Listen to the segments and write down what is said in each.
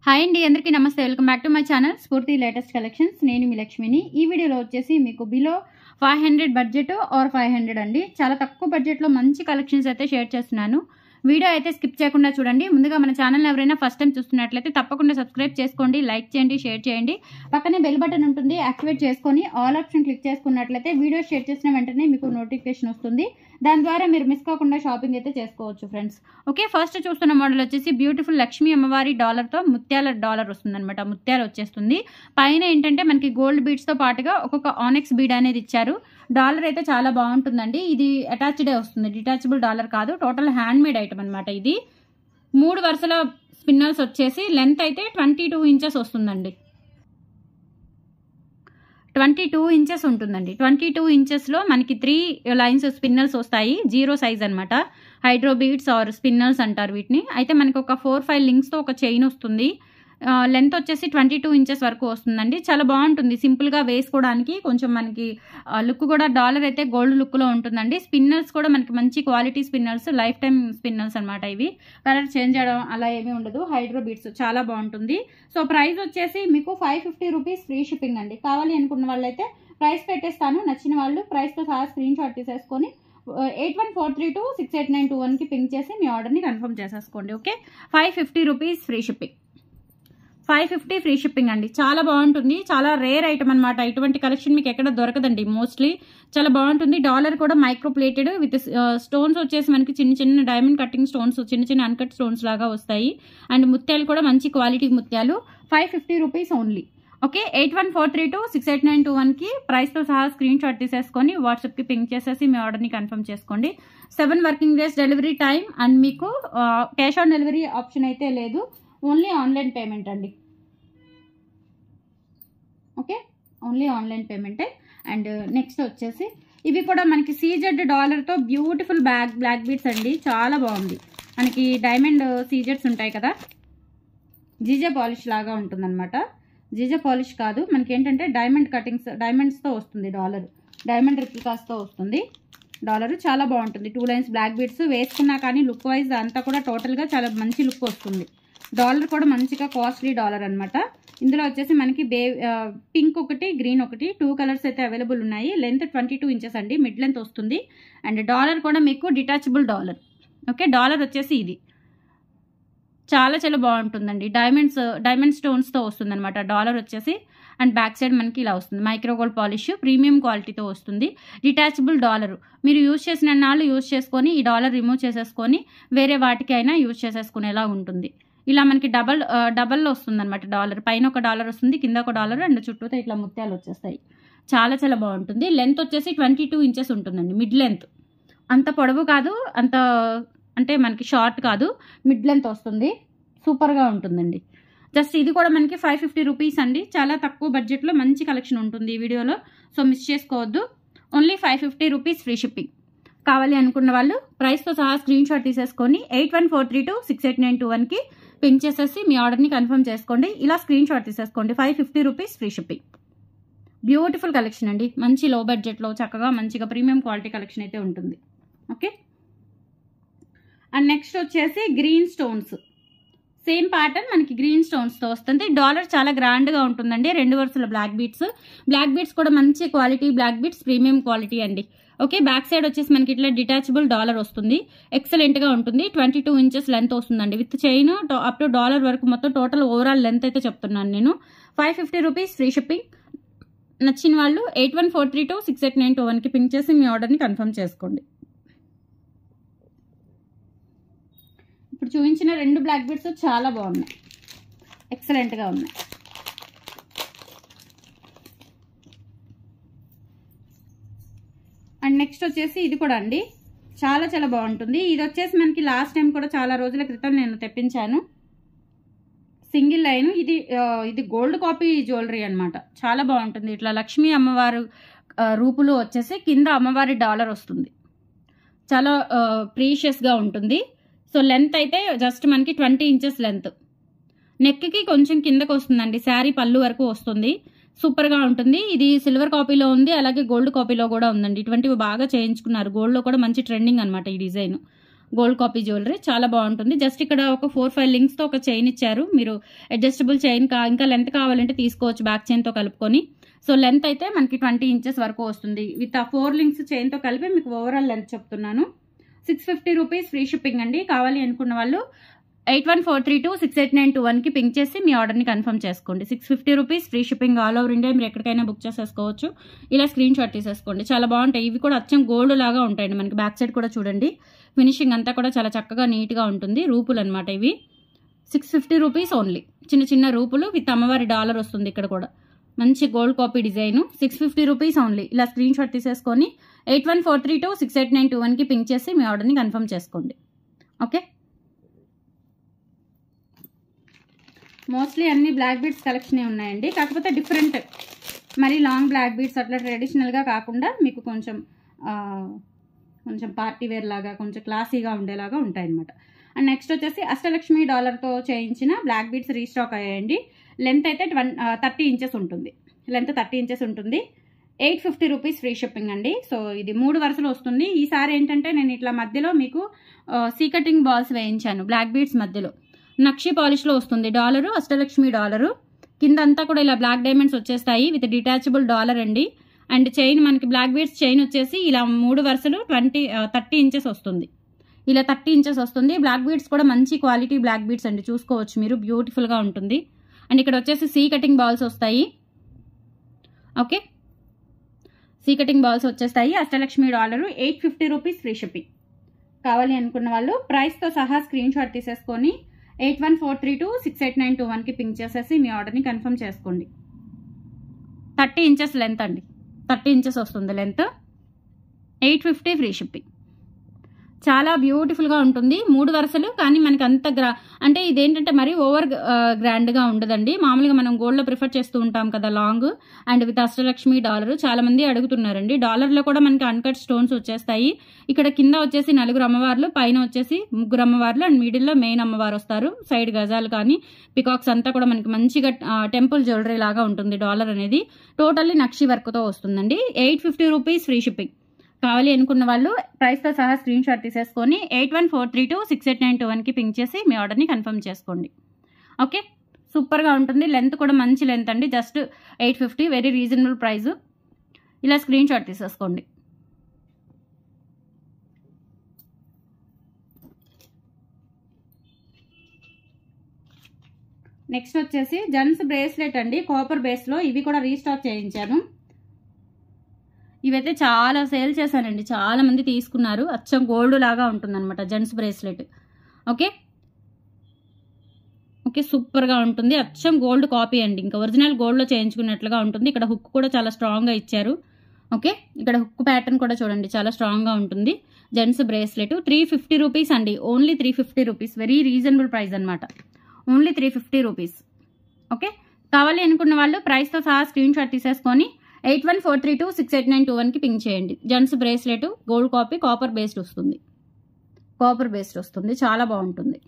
Hi అండి, అందరికీ నమస్తే. Welcome back to my channel స్ఫూర్తి లేటెస్ట్ కలెక్షన్స్. నేను మీ లక్ష్మిని. ఈ వీడియోలో వచ్చేసి మీకు బిలో 500 బడ్జెట్ ఆర్ 500 అండి, చాలా తక్కువ బడ్జెట్లో మంచి కలెక్షన్స్ అయితే షేర్ చేస్తున్నాను. వీడియో అయితే స్కిప్ చేయకుండా చూడండి. ముందుగా మన ఛానల్ ఎవరైనా ఫస్ట్ టైం చూస్తున్నట్లయితే తప్పకుండా సబ్స్క్రైబ్ చేసుకోండి, లైక్ చేయండి, షేర్ చేయండి. పక్కనే బెల్ బటన్ ఉంటుంది, యాక్టివేట్ చేసుకొని ఆల్ ఆప్షన్ క్లిక్ చేసుకున్నట్లయితే వీడియో షేర్ చేసిన వెంటనే మీకు నోటిఫికేషన్ వస్తుంది. దాని ద్వారా మీరు మిస్ కాకుండా షాపింగ్ అయితే చేసుకోవచ్చు ఫ్రెండ్స్. ఓకే, ఫస్ట్ చూస్తున్న మోడల్ వచ్చేసి బ్యూటిఫుల్ లక్ష్మీ అమ్మవారి డాలర్తో ముత్యాల డాలర్ వస్తుంది అనమాట. ముత్యాలు వచ్చేస్తుంది. పైన ఏంటంటే మనకి గోల్డ్ బీడ్స్తో పాటుగా ఒక్కొక్క ఆనెక్స్ బీడ్ అనేది ఇచ్చారు. డాలర్ అయితే చాలా బాగుంటుందండి. ఇది అటాచ్డే వస్తుంది, డిటాచబుల్ డాలర్ కాదు. టోటల్ హ్యాండ్ మేడ్ ఐటమ్ అనమాట. ఇది 3 వరుసల స్పిన్నర్స్ వచ్చేసి లెంత్ అయితే 22 ఇంచెస్ వస్తుందండి. 22 ఇంచెస్ ఉంటుందండి. 22 ఇంచెస్లో మనకి 3 లైన్స్ స్పిన్నర్స్ వస్తాయి. 0 సైజ్ అనమాట. హైడ్రో బీడ్స్ ఆర్ స్పిన్నర్స్ అంటారు వీటిని. అయితే మనకి ఒక 4-5 లింక్స్తో ఒక చైన్ వస్తుంది. లెంత్ వచ్చేసి 22 ఇంచెస్ వరకు వస్తుందండి. చాలా బాగుంటుంది, సింపుల్గా వేసుకోవడానికి. కొంచెం మనకి లుక్ కూడా డాలర్ అయితే గోల్డ్ లుక్లో ఉంటుందండి. స్పిన్నర్స్ కూడా మనకి మంచి quality spinners, life time spinners అనమాట. ఇవి కలర్ చేంజ్ చేయడం అలా ఏమీ ఉండదు. హైడ్రో బీడ్స్ చాలా బాగుంటుంది. సో ప్రైస్ వచ్చేసి మీకు 550 రూపీస్ ఫ్రీ షిప్పింగ్ అండి. కావాలి అనుకున్న వాళ్ళైతే ప్రైస్ పెట్టేస్తాను. నచ్చిన వాళ్ళు ప్రైస్తో సహా స్క్రీన్ షాట్ తీసేసుకొని 8143268921కి పింక్ చేసి మీ ఆర్డర్ని కన్ఫర్మ్ చేసేసుకోండి. Okay, 550 rupees free shipping. 550 free shipping అండి. చాలా బాగుంటుంది. చాలా రేర్ ఐటమ్ అనమాట. ఇటువంటి కలెక్షన్ మీకు ఎక్కడ దొరకదండి మోస్ట్లీ. చాలా బాగుంటుంది. డాలర్ కూడా మైక్రో ప్లేటెడ్ విత్ స్టోన్స్ వచ్చేసి మనకి చిన్న చిన్న డైమండ్ కటింగ్ స్టోన్స్, చిన్న చిన్న అన్కట్ స్టోన్స్ లాగా వస్తాయి. అండ్ ముత్యాలు కూడా మంచి క్వాలిటీ ముత్యాలు. 550 రూపీస్ ఓన్లీ. ఓకే, 8143268921కి ప్రైస్తో సహా స్క్రీన్ షాట్ తీసేసుకొని వాట్సాప్కి పింక్ చేసేసి మీ ఆర్డర్ని కన్ఫర్మ్ చేసుకోండి. 7 working days delivery time. And మీకు క్యాష్ ఆన్ డెలివరీ ఆప్షన్ అయితే లేదు, ఓన్లీ ఆన్లైన్ పేమెంట్ అండి. ఓకే, ఓన్లీ ఆన్లైన్ పేమెంటే. అండ్ నెక్స్ట్ వచ్చేసి ఇవి కూడా మనకి సీజెడ్ డాలర్తో బ్యూటిఫుల్ బ్లాక్ బీడ్స్ అండి. చాలా బాగుంది. మనకి డైమండ్ సీజెడ్స్ ఉంటాయి కదా, జీజే పాలిష్ లాగా ఉంటుందన్నమాట. జీజే పాలిష్ కాదు, మనకి ఏంటంటే డైమండ్ కటింగ్స్, డైమండ్స్తో వస్తుంది డాలర్. డైమండ్ రిప్లికాస్తో వస్తుంది డాలర్. చాలా బాగుంటుంది. 2 లైన్స్ బ్లాక్ బీడ్స్ వేసుకున్నా కానీ లుక్ వైజ్ అంతా కూడా టోటల్గా చాలా మంచి లుక్ వస్తుంది. డాలర్ కూడా మంచిగా కాస్ట్లీ డాలర్ అనమాట. ఇందులో వచ్చేసి మనకి పింక్ ఒకటి, గ్రీన్ ఒకటి, 2 కలర్స్ అయితే అవైలబుల్ ఉన్నాయి. లెంత్ 22 ఇంచెస్ అండి, మిడ్ లెంత్ వస్తుంది. అండ్ డాలర్ కూడా మీకు డిటాచబుల్ డాలర్. ఓకే, డాలర్ వచ్చేసి ఇది చాలా చాలా బాగుంటుందండి. డైమండ్ స్టోన్స్తో వస్తుంది అనమాట డాలర్ వచ్చేసి. అండ్ బ్యాక్ సైడ్ మనకి ఇలా వస్తుంది. మైక్రో గోల్డ్ పాలిష్ ప్రీమియం క్వాలిటీతో వస్తుంది. Detachable dollar. మీరు యూజ్ చేసిన నాళ్ళు యూజ్ చేసుకొని ఈ డాలర్ రిమూవ్ చేసేసుకొని వేరే వాటికి అయినా యూజ్ చేసేసుకునేలా ఉంటుంది. ఇలా మనకి డబల్లో వస్తుంది అనమాట. డాలర్ పైన ఒక డాలర్ వస్తుంది, కింద ఒక డాలర్, అండ్ చుట్టూతో ఇట్లా ముత్యాలు వచ్చేస్తాయి. చాలా చాలా బాగుంటుంది. లెంత్ వచ్చేసి 22 ఇంచెస్ ఉంటుందండి. మిడ్ లెంత్, అంత పొడవు కాదు, అంత అంటే మనకి షార్ట్ కాదు, మిడ్ లెంత్ వస్తుంది. సూపర్గా ఉంటుందండి. జస్ట్ ఇది కూడా మనకి 550 రూపీస్ అండి. చాలా తక్కువ బడ్జెట్లో మంచి కలెక్షన్ ఉంటుంది ఈ వీడియోలో. సో మిస్ చేసుకోవద్దు. Only 550 rupees free shipping. కావాలి అనుకున్న వాళ్ళు ప్రైస్తో సహా స్క్రీన్ షాట్ తీసేసుకొని 8143268921కి పింక్ చేసేసి మీ ఆర్డర్ని కన్ఫర్మ్ చేసుకోండి. ఇలా స్క్రీన్ షాట్ తీసేసుకోండి. 550 rupees free shipping. Beautiful collection అండి. మంచి లో బడ్జెట్లో చక్కగా మంచిగా ప్రీమియం క్వాలిటీ కలెక్షన్ అయితే ఉంటుంది. ఓకే, అండ్ నెక్స్ట్ వచ్చేసి గ్రీన్ స్టోన్స్. సేమ్ ప్యాటర్న్ మనకి గ్రీన్ స్టోన్స్తో వస్తుంది. డాలర్ చాలా గ్రాండ్గా ఉంటుందండి. 2 వరుసల బ్లాక్ బీడ్స్ కూడా మంచి quality black beads, premium quality అండి. ఓకే, బ్యాక్ సైడ్ వచ్చేసి మనకి ఇట్లా డిటాచబుల్ డాలర్ వస్తుంది. ఎక్సలెంట్గా ఉంటుంది. 22 ఇంచెస్ లెంత్ వస్తుందండి. With chain up to dollar వరకు మొత్తం టోటల్ ఓవరాల్ లెంత్ అయితే చెప్తున్నాను నేను. 550 రూపీస్ ఫ్రీ షిప్పింగ్. నచ్చిన వాళ్ళు 8143268921కి పింక్ చేసి మీ ఆర్డర్ని కన్ఫర్మ్ చేసుకోండి. ఇప్పుడు చూపించిన 2 బ్లాక్ బీడ్స్ చాలా బాగున్నాయి, ఎక్సలెంట్గా ఉన్నాయి. అండ్ నెక్స్ట్ వచ్చేసి ఇది కూడా అండి చాలా చాలా బాగుంటుంది. ఇది వచ్చేసి మనకి లాస్ట్ టైం కూడా చాలా రోజుల క్రితం నేను తెప్పించాను. Single line. ఇది గోల్డ్ కాపీ జ్యువెలరీ అనమాట. చాలా బాగుంటుంది. ఇట్లా లక్ష్మీ అమ్మవారు రూపులో వచ్చేసి కింద అమ్మవారి డాలర్ వస్తుంది. చాలా ప్రీషియస్గా ఉంటుంది. సో లెంత్ అయితే జస్ట్ మనకి 20 ఇంచెస్ లెంత్. నెక్కి కొంచెం కిందకు వస్తుందండి. శారీ పళ్ళు వరకు వస్తుంది. సూపర్గా ఉంటుంది. ఇది సిల్వర్ కాపీలో ఉంది, అలాగే గోల్డ్ కాపీలో కూడా ఉందండి. ఇటువంటివి బాగా చేయించుకున్నారు. గోల్డ్లో కూడా మంచి ట్రెండింగ్ అనమాట ఈ డిజైన్. గోల్డ్ కాపీ జ్యువెలరీ చాలా బాగుంటుంది. జస్ట్ ఇక్కడ ఒక 4-5 లింక్స్తో ఒక చైన్ ఇచ్చారు. మీరు అడ్జస్టబుల్ చైన్ ఇంకా లెంత్ కావాలంటే తీసుకోవచ్చు బ్యాక్ చైన్తో కలుపుకొని. సో లెంత్ అయితే మనకి 20 ఇంచెస్ వరకు వస్తుంది. విత్ ఆ 4 లింక్స్ చైన్తో కలిపి మీకు ఓవరాల్ లెంత్ చెప్తున్నాను. 650 రూపీస్ ఫ్రీ షిప్పింగ్ అండి. కావాలి అనుకున్న వాళ్ళు 8143268921కి పింక్ చేసి మీ ఆర్డర్ని కన్ఫర్మ్ చేసుకోండి. 650 rupees free shipping all over India. మీరు ఎక్కడికైనా బుక్ చేసేసుకోవచ్చు. ఇలా స్క్రీన్ షాట్ తీసేసుకోండి. చాలా బాగుంటాయి. ఇవి కూడా అచ్చం గోల్డ్ లాగా ఉంటాయండి. మనకి బ్యాక్ సైడ్ కూడా చూడండి, ఫినిషింగ్ అంతా కూడా చాలా చక్కగా నీట్గా ఉంటుంది. రూపులు అనమాట ఇవి. 650 రూపీస్ ఓన్లీ. చిన్న చిన్న రూపులు విత్ అమ్మవారి డాలర్ వస్తుంది. ఇక్కడ కూడా మంచి gold copy design. 650 rupees only. ఇలా స్క్రీన్ షాట్ తీసేసుకొని 8143268921కి పింక్ చేసి మీ ఆర్డర్ని కన్ఫర్మ్ చేసుకోండి. ఓకే, మోస్ట్లీ అన్ని బ్లాక్ బీడ్స్ కలెక్షనే ఉన్నాయండి. కాకపోతే డిఫరెంట్, మరి లాంగ్ బ్లాక్ బీడ్స్ అట్లా ట్రెడిషనల్గా కాకుండా మీకు కొంచెం పార్టీ వేర్ లాగా కొంచెం క్లాసీగా ఉండేలాగా ఉంటాయన్నమాట. అండ్ నెక్స్ట్ వచ్చేసి అష్టలక్ష్మి డాలర్తో చేయించిన బ్లాక్ బీడ్స్ రీస్టాక్ అయ్యాయండి. లెంత్ అయితే 30 ఇంచెస్ ఉంటుంది. లెంత్ 30 ఇంచెస్ ఉంటుంది. 850 రూపీస్ ఫ్రీ షిప్పింగ్ అండి. సో ఇది 3 వరుసలు వస్తుంది. ఈసారి ఏంటంటే నేను ఇట్లా మధ్యలో మీకు సీకటింగ్ బాల్స్ వేయించాను. బ్లాక్ బీడ్స్ మధ్యలో నక్షి పాలిష్లో వస్తుంది. Dollar Ashtalakshmi dollar. కింద అంతా కూడా ఇలా బ్లాక్ డైమండ్స్ వచ్చేస్తాయి విత్ డిటాచబుల్ డాలర్ అండి. అండ్ చైన్ మనకి బ్లాక్ బీడ్స్ చైన్ వచ్చేసి ఇలా 3 వరుసలు 30 ఇంచెస్ వస్తుంది. ఇలా 30 ఇంచెస్ వస్తుంది. బ్లాక్ బీడ్స్ కూడా మంచి క్వాలిటీ బ్లాక్ బీడ్స్ అండి, చూసుకోవచ్చు మీరు. బ్యూటిఫుల్గా ఉంటుంది. అండ్ ఇక్కడ వచ్చేసి సీ కటింగ్ బాల్స్ వస్తాయి. ఓకే, సీ కటింగ్ బాల్స్ వచ్చేస్తాయి. Ashtalakshmi dollar 850 rupees free shipping. కావాలి అనుకున్న వాళ్ళు ప్రైస్తో సహా స్క్రీన్ షాట్ తీసేసుకొని 8143268921కి పింక్ చేసేసి మీ ఆర్డర్ని కన్ఫర్మ్ చేసుకోండి. 30 ఇంచెస్ లెంత్ అండి. 30 ఇంచెస్ వస్తుంది లెంత్. 850 free shipping. చాలా బ్యూటిఫుల్గా ఉంటుంది. 3 వరుసలు, కానీ మనకి అంత అంటే ఇదేంటంటే మరి ఓవర్ గ్రాండ్గా ఉండదండి. మామూలుగా మనం గోల్డ్లో ప్రిఫర్ చేస్తూ ఉంటాం కదా long. And with Ashtalakshmi dollar చాలా మంది అడుగుతున్నారండి. డాలర్లో కూడా మనకి అన్కట్ స్టోన్స్ వచ్చేస్తాయి. ఇక్కడ కింద వచ్చేసి 4 అమ్మవార్లు, పైన వచ్చేసి 3 అమ్మవార్లు, అండ్ మిడిల్లో మెయిన్ అమ్మవారు వస్తారు. సైడ్ గజాలు కానీ పికాక్స్ అంతా కూడా మనకి మంచిగా టెంపుల్ జ్యువెలరీ లాగా ఉంటుంది. డాలర్ అనేది టోటల్లీ నక్షి వర్క్తో వస్తుందండి. 850 రూపీస్ ఫ్రీ షిప్పింగ్. కావాలి అనుకున్న వాళ్ళు ప్రైస్తో సహా స్క్రీన్ షాట్ తీసేసుకొని 8143268921కి పింక్ చేసి మీ ఆర్డర్ని కన్ఫర్మ్ చేసుకోండి. ఓకే, సూపర్గా ఉంటుంది. లెంత్ కూడా మంచి లెంత్ అండి. Just 850, very reasonable price. ఇలా స్క్రీన్ షాట్ తీసేసుకోండి. నెక్స్ట్ వచ్చేసి జెంట్స్ బ్రేస్లెట్ అండి, కాపర్ బేస్లో. ఇవి కూడా రీస్టాక్ చేయించాను. ఇవైతే చాలా సేల్ చేశానండి, చాలా మంది తీసుకున్నారు. అచ్చం గోల్డ్ లాగా ఉంటుందన్నమాట జెంట్స్ బ్రేస్లెట్. ఓకే ఓకే, సూపర్గా ఉంటుంది. అచ్చం గోల్డ్ కాపీ అండి, ఇంకా ఒరిజినల్ గోల్డ్లో చేయించుకున్నట్లుగా ఉంటుంది. ఇక్కడ హుక్ కూడా చాలా స్ట్రాంగ్గా ఇచ్చారు. ఓకే, ఇక్కడ హుక్ ప్యాటర్న్ కూడా చూడండి, చాలా స్ట్రాంగ్గా ఉంటుంది. జెంట్స్ బ్రేస్లెట్ 350 రూపీస్ అండి. Only 350 rupees. Very reasonable price అనమాట. Only 350 rupees. ఓకే, కావాలి అనుకున్న వాళ్ళు ప్రైస్తో సహా స్క్రీన్ షాట్ తీసేసుకొని 8143268921కి పింక్ చేయండి. Gents bracelet gold copy, copper based వస్తుంది. కాపర్ బేస్డ్ వస్తుంది, చాలా బాగుంటుంది.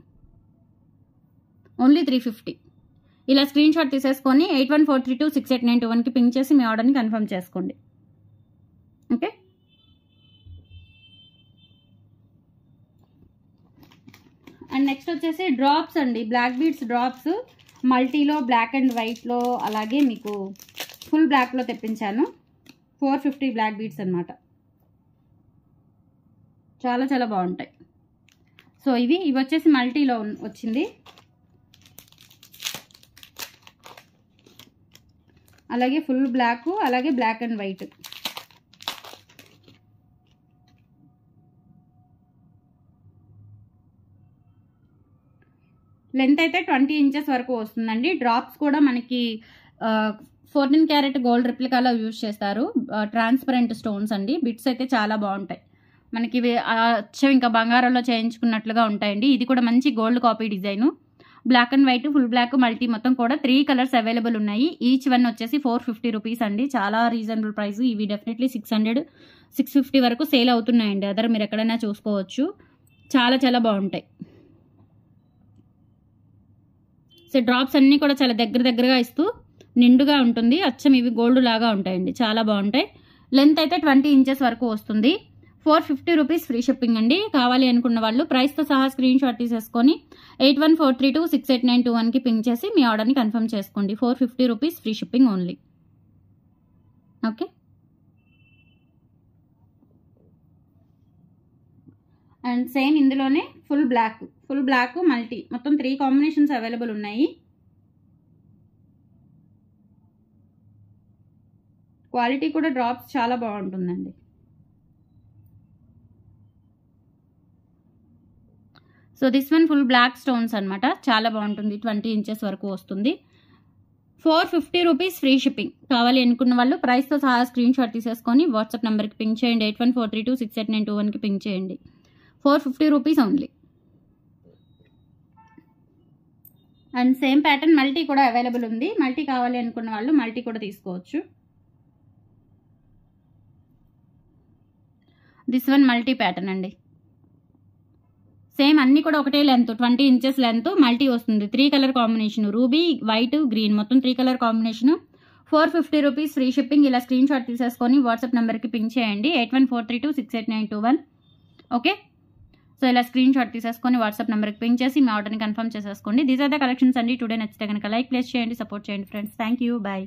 ఓన్లీ 350. ఇలా స్క్రీన్ షాట్ తీసేసుకొని 8143268921కి పింక్ చేసి మీ ఆర్డర్ని కన్ఫర్మ్ చేసుకోండి. ఓకే, అండ్ నెక్స్ట్ వచ్చేసి డ్రాప్స్ అండి, బ్లాక్ బీడ్స్ డ్రాప్స్. మల్టీలో, బ్లాక్ అండ్ వైట్లో, అలాగే మీకు ఫుల్ బ్లాక్లో తెప్పించాను. 450 బ్లాక్ బీడ్స్ అనమాట. చాలా చాలా బాగుంటాయి. సో ఇవి వచ్చేసి మల్టీలో వచ్చింది. అలాగే ఫుల్ బ్లాక్, అలాగే బ్లాక్ అండ్ వైట్. లెంత్ అయితే 20 ఇంచెస్ వరకు వస్తుందండి. డ్రాప్స్ కూడా మనకి 14 క్యారెట్ గోల్డ్ రిప్లికాలో యూజ్ చేస్తారు. ట్రాన్స్పరెంట్ స్టోన్స్ అండి. బిట్స్ అయితే చాలా బాగుంటాయి మనకి. ఇవి అచ్చం ఇంకా బంగారంలో చేయించుకున్నట్లుగా ఉంటాయండి. ఇది కూడా మంచి gold copy design. Black and white, full black, multi మొత్తం కూడా 3 కలర్స్ అవైలబుల్ ఉన్నాయి. ఈచ్ వన్ వచ్చేసి 450 రూపీస్ అండి. చాలా రీజనబుల్ ప్రైస్. ఇవి డెఫినెట్లీ 600, 650 వరకు సేల్ అవుతున్నాయండి. అదర్ మీరు ఎక్కడైనా చూసుకోవచ్చు. చాలా చాలా బాగుంటాయి. సో డ్రాప్స్ అన్నీ కూడా చాలా దగ్గరగా ఇస్తూ నిండుగా ఉంటుంది. అచ్చం ఇవి గోల్డ్ లాగా ఉంటాయండి, చాలా బాగుంటాయి. లెంత్ అయితే 20 ఇంచెస్ వరకు వస్తుంది. 450 రూపీస్ ఫ్రీ షిప్పింగ్ అండి. కావాలి అనుకున్న వాళ్ళు ప్రైస్తో సహా స్క్రీన్ షాట్ తీసేసుకొని 8143268921కి పింక్ చేసి మీ ఆర్డర్ని కన్ఫర్మ్ చేసుకోండి. 450 rupees free shipping only. Okay, and same ఇందులోనే ఫుల్ బ్లాక్ మల్టీ మొత్తం 3 కాంబినేషన్స్ అవైలబుల్ ఉన్నాయి. క్వాలిటీ కూడా డ్రాప్స్ చాలా బాగుంటుందండి. So this one full black stones అనమాట, చాలా బాగుంటుంది. 20 ఇంచెస్ వరకు వస్తుంది. 450 రూపీస్ ఫ్రీ షిప్పింగ్. కావాలి అనుకున్న వాళ్ళు ప్రైస్తో సహా స్క్రీన్ షాట్ తీసేసుకొని వాట్సాప్ నెంబర్కి పింక్ చేయండి. 8143268921కి పింక్ చేయండి. 450 rupees only. And same pattern multi కూడా అవైలబుల్ ఉంది. మల్టీ కావాలి అనుకున్న వాళ్ళు మల్టీ కూడా తీసుకోవచ్చు. దిస్ వన్ మల్టీ ప్యాటర్న్ అండి. సేమ్ అన్ని కూడా ఒకటే లెంత్, 20 ఇంచెస్ లెంత్ మల్టీ వస్తుంది. 3 colour combination, ruby, white, green మొత్తం 3 colour combination. 450 rupees free shipping. ఇలా స్క్రీన్ షాట్ తీసేసుకొని వాట్సాప్ నెంబర్కి పింక్ చేయండి. 8143268921. ఓకే, సో ఇలా స్క్రీన్ షాట్ తీసేసుకొని వాట్సాప్ నెంబర్కి పింక్ చేసి మీ ఆర్డర్ని కన్ఫర్మ్ చేసేసుకోండి. దీస్ ఆర్ ద కలెక్షన్స్ అండి. టుడే నచ్చితే కనుక లైక్ ప్లేస్ చేయండి, సపోర్ట్ చేయండి ఫ్రెండ్స్. Thank you, bye.